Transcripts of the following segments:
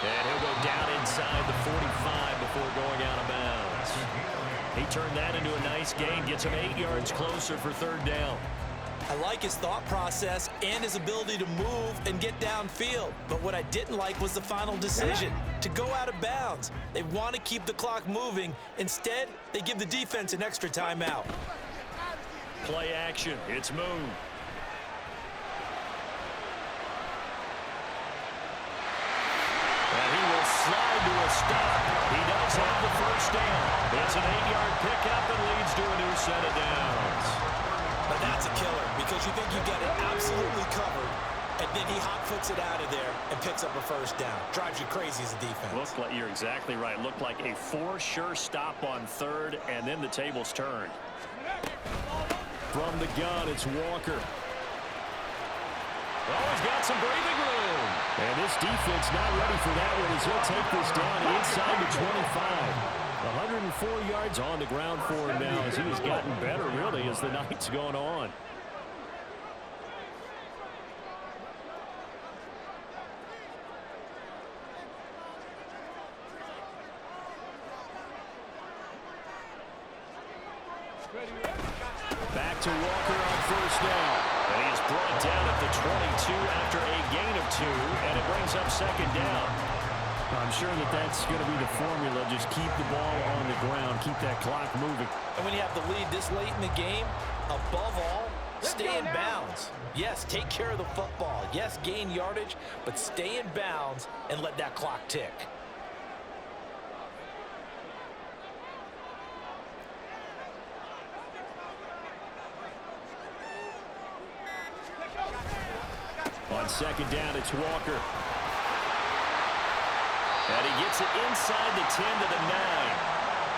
And he'll go down inside the 45 before going out of bounds. He turned that into a nice gain, gets him 8 yards closer for third down. I like his thought process and his ability to move and get downfield. But what I didn't like was the final decision, to go out of bounds. They want to keep the clock moving. Instead, they give the defense an extra timeout. Play action. It's Moon. And he will slide to a stop. He does have the first down. It's an 8-yard pickup and leads to a new set of downs. But that's a killer because you think you got it absolutely covered, and then he hot-foots it out of there and picks up a first down. Drives you crazy as a defense. Looks like you're exactly right. Looked like a for-sure stop on third, and then the tables turned. From the gun, it's Walker. Oh, he's got some breathing room. And this defense not ready for that one as he'll take this down inside the 25. 104 yards on the ground for him now as he has gotten better, really, as the night's gone on. Back to Walker on first down. And he is brought down at the 22 after a gain of 2, and it brings up second down. I'm sure that that's going to be the formula. Just keep the ball on the ground. Keep that clock moving. And when you have the lead this late in the game, above all, stay in bounds. Yes, take care of the football. Yes, gain yardage, but stay in bounds and let that clock tick. On second down, it's Walker. And he gets it inside the 10 to the 9.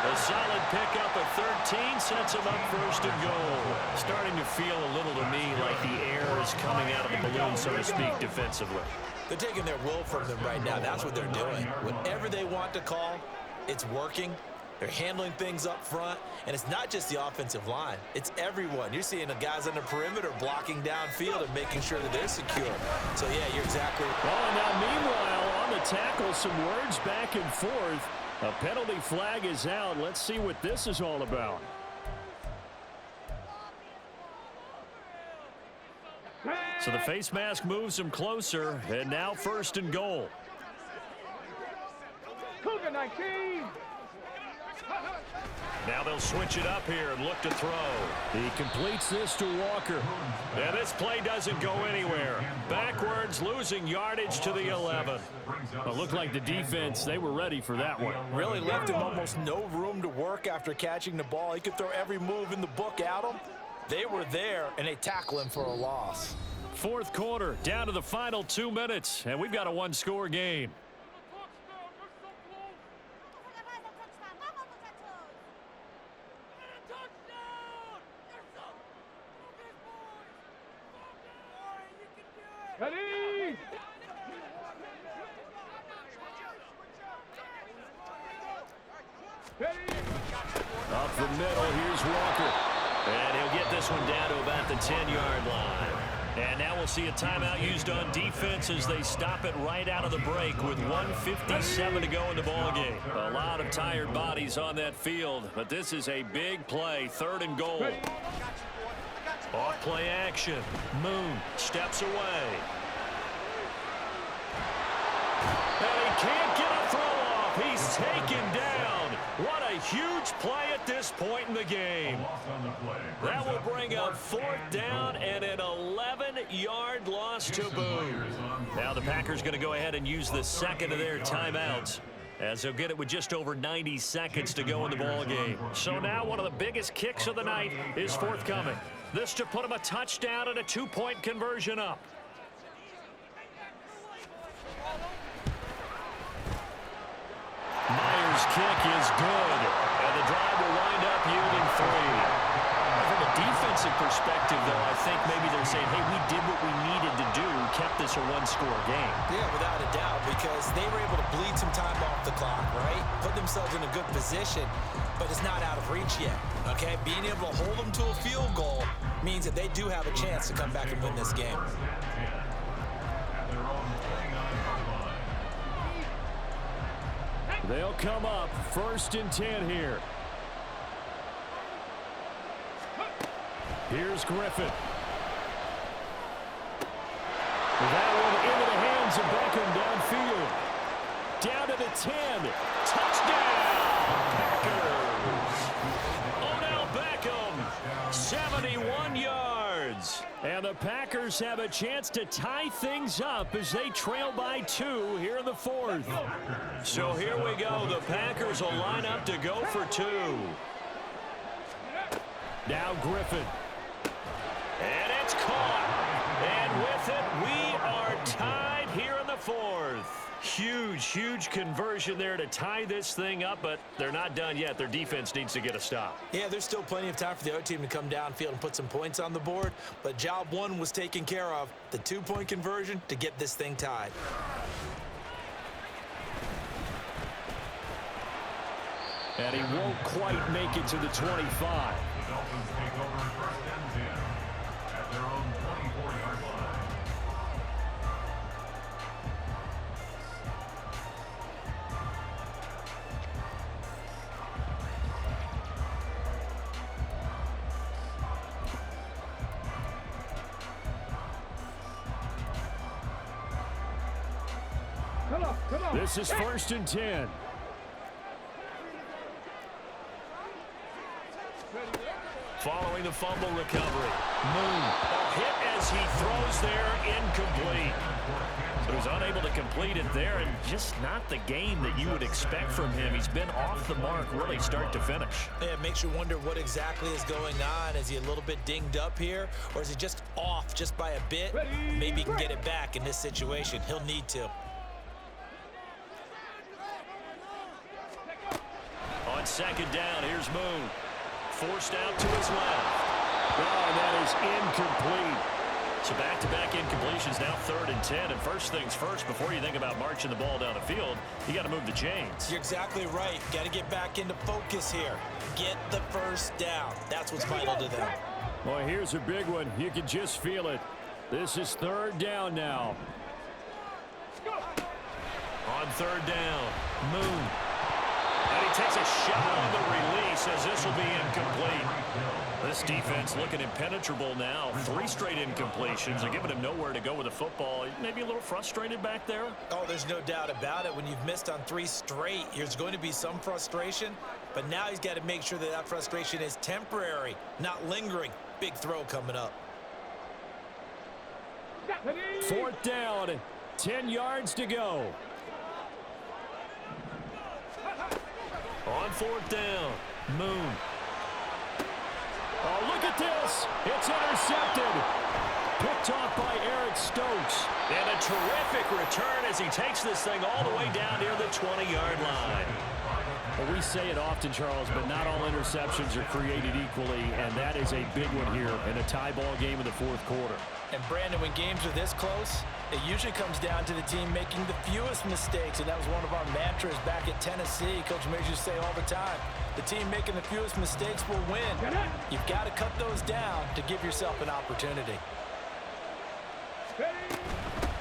A solid pickup of 13 sets him up first and goal. Starting to feel a little to me like the air is coming out of the balloon, so to speak, defensively. They're taking their will from them right now. That's what they're doing. Whatever they want to call, it's working. They're handling things up front, and it's not just the offensive line. It's everyone. You're seeing the guys on the perimeter blocking downfield and making sure that they're secure. So, yeah, you're exactly right. Oh, now meanwhile, on the tackle, some words back and forth. A penalty flag is out. Let's see what this is all about. So the face mask moves him closer, and now first and goal. Cougar 19. Now they'll switch it up here and look to throw. He completes this to Walker. And this play doesn't go anywhere. Backwards, losing yardage to the 11. It looked like the defense, they were ready for that one. Really left him almost no room to work after catching the ball. He could throw every move in the book at him. They were there, and they tackle him for a loss. Fourth quarter, down to the final 2 minutes, and we've got a one-score game. Ready? Up the middle, here's Walker. And he'll get this one down to about the 10-yard line. And now we'll see a timeout used on defense as they stop it right out of the break with 1:57 to go in the ballgame. A lot of tired bodies on that field, but this is a big play, third and goal. Off play action. Moon steps away. And he can't get a throw off. He's taken down. What a huge play at this point in the game. That will bring up fourth down and an 11-yard loss to boot. Now the Packers going to go ahead and use the second of their timeouts, as they'll get it with just over 90 seconds to go in the ball game. So now one of the biggest kicks of the night is forthcoming. This to put him a touchdown and a 2-point conversion up. Myers' kick is good, and the drive will wind up yielding 3. From a defensive perspective, though, I think maybe they're saying, hey, we did what we needed to do, kept this a one-score game. Yeah, without a doubt, because they were able to bleed some time off the clock, right? Put themselves in a good position, but it's not out of reach yet, okay? Being able to hold them to a field goal means that they do have a chance to come back and win this game. They'll come up 1st and 10 here. Here's Griffin. That one into the hands of Beckham downfield. Down to the 10. Touchdown, Packers. Odell Beckham, 71 yards. And the Packers have a chance to tie things up as they trail by 2 here in the 4th. So here we go. The Packers will line up to go for 2. Now Griffin. And it's caught. And with it, we are tied here in the 4th. Huge conversion there to tie this thing up, but they're not done yet. Their defense needs to get a stop. Yeah, there's still plenty of time for the other team to come downfield and put some points on the board, but job 1 was taken care of. The 2-point conversion to get this thing tied. And he won't quite make it to the 25. The Dolphins take over 1st and 10 at their own 24-yard line. This is 1st and 10. Following the fumble recovery. Moon. A hit as he throws there, incomplete. So he's unable to complete it there, and just not the game that you would expect from him. He's been off the mark really start to finish. Yeah, it makes you wonder what exactly is going on. Is he a little bit dinged up here, or is he just off just by a bit? Maybe he can get it back in this situation. He'll need to. On 2nd down, here's Moon. Forced out to his left. Oh, that is incomplete. So back-to-back incompletions, now 3rd and 10. And first things first, before you think about marching the ball down the field, you got to move the chains. You're exactly right. Got to get back into focus here. Get the first down. That's what's vital to them. Boy, here's a big one. You can just feel it. This is 3rd down now. On 3rd down, Moon. And he takes a shot on the release as this will be incomplete. This defense looking impenetrable now. 3 straight incompletions. They're giving him nowhere to go with the football. Maybe a little frustrated back there. Oh, there's no doubt about it. When you've missed on 3 straight, there's going to be some frustration. But now he's got to make sure that that frustration is temporary, not lingering. Big throw coming up. 4th down, 10 yards to go. On 4th down, Moon. Oh, look at this. It's intercepted. Picked off by Eric Stokes. And a terrific return as he takes this thing all the way down near the 20-yard line. Well, we say it often, Charles, but not all interceptions are created equally, and that is a big one here in a tie ball game in the 4th quarter. And, Brandon, when games are this close, it usually comes down to the team making the fewest mistakes, and that was one of our mantras back at Tennessee. Coach Majors used to say all the time, the team making the fewest mistakes will win. You've got to cut those down to give yourself an opportunity.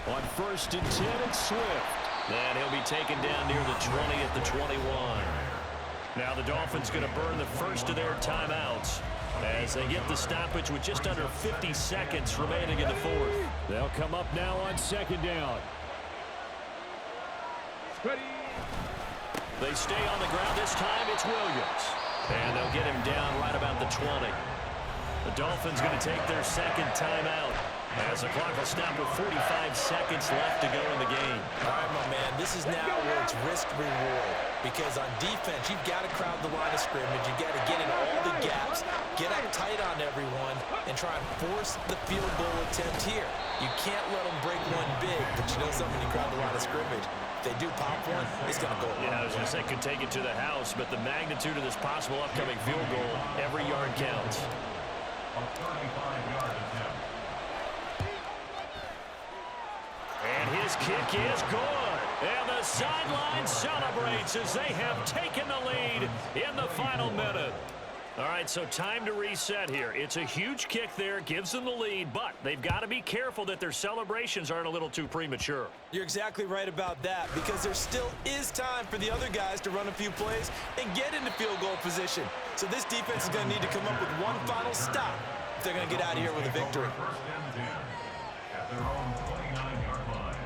On 1st and 10, it's Swift. And he'll be taken down near the 20 at the 21. Now the Dolphins going to burn the first of their timeouts as they get the stoppage with just under 50 seconds remaining in the 4th. They'll come up now on 2nd down. They stay on the ground this time. It's Williams. And they'll get him down right about the 20. The Dolphins going to take their 2nd timeout as the clock will stop with 45 seconds left to go in the game. All right, my man, this is now where it's risk-reward. Because on defense, you've got to crowd the line of scrimmage. You've got to get into all the gaps, get up tight on everyone, and try and force the field goal attempt here. You can't let them break one big, but you know something, you crowd the line of scrimmage. If they do pop one, it's going to go. Yeah, I was going to say could take it to the house, but the magnitude of this possible upcoming field goal, every yard counts. A 35-yard attempt. And his kick is good. And the sideline celebrates as they have taken the lead in the final minute. All right, so time to reset here. It's a huge kick there, gives them the lead, but they've got to be careful that their celebrations aren't a little too premature. You're exactly right about that, because there still is time for the other guys to run a few plays and get into field goal position. So this defense is going to need to come up with one final stop if they're going to get out of here with a victory. First and 10 at their own 29-yard line.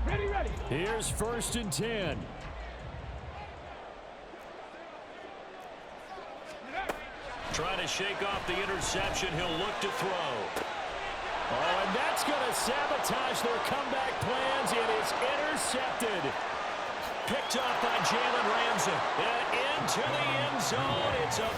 Ready. Here's 1st and 10. Trying to shake off the interception. He'll look to throw. Oh, and that's going to sabotage their comeback plans. It is intercepted. Picked off by Jalen Ramsey. And into the end zone. It's a...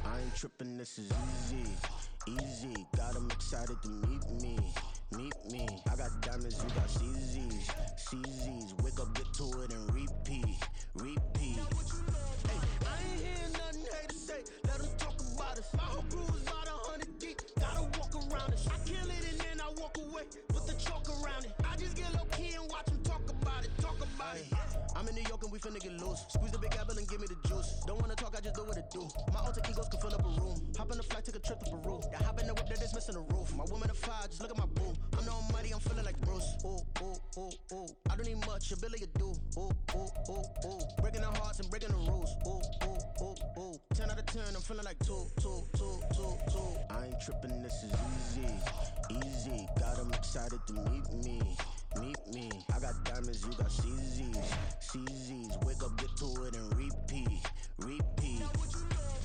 I ain't tripping, this is easy. Got them excited to meet me. I got diamonds, you got CZs. Wake up, get to it, and repeat. Hey, I ain't hearing nothing haters say. Let them talk about us. My whole crew is about 100 deep. Gotta walk around us. I kill it and then I walk away with the chalk around it. I just get low key and watch them talk about it. I'm in New York and we finna get loose. Squeeze the big apple and give me the juice. Don't wanna talk, I just do what it do. My alter egos can fill up a room. Hop on the flight, take a trip to Peru. That hop in the whip that is missing the roof. My woman a fire, just look at my boo. I'm the almighty, I'm feeling like Bruce. Ooh. I don't need much, ability to do. Ooh. Breaking the hearts and breaking the rules. Ooh. 10 out of 10, I'm feeling like two. I ain't tripping, this is easy. Got them excited to meet me. I got diamonds, you got CZs. Wake up, get to it, and repeat.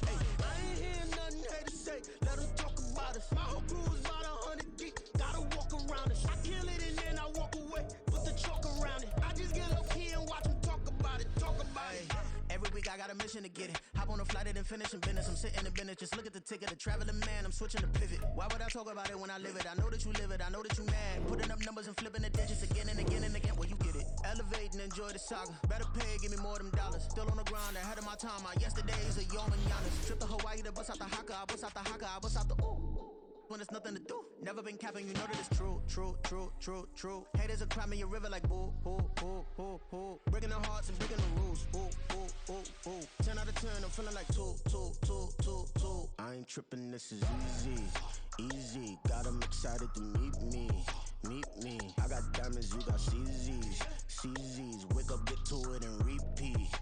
Hey, I ain't hearing nothing haters say. Let them talk about us. My whole crew is about 100 deep. Gotta walk around us. I kill it and then I walk away with the chalk around it. I just get low key and watch them talk about it. Every week I got a mission to get it. Hop on a flight and then finish in business. I'm sitting in business, just look at the ticket. A traveling man, I'm switching to pivot. Why would I talk about it when I live it? I know that you live it, I know that you mad. Putting up numbers and flipping the digits again and again. Well, you get it. Elevate and enjoy the saga. Better pay, give me more of them dollars. Still on the grind, ahead of my time. My yesterday's a yo and Giannis. Trip to Hawaii to bust out the haka. I bust out the haka. I bust out the ooh. When there's nothing to do. Never been capping, you know that it's true. Haters are climbing your river like boo. Breaking their hearts and breaking the rules. Ooh. 10 out of 10, I'm feeling like two. I ain't tripping, this is easy. Got them excited to meet me. I got diamonds, you got CZs. Wake up, get to it, and repeat.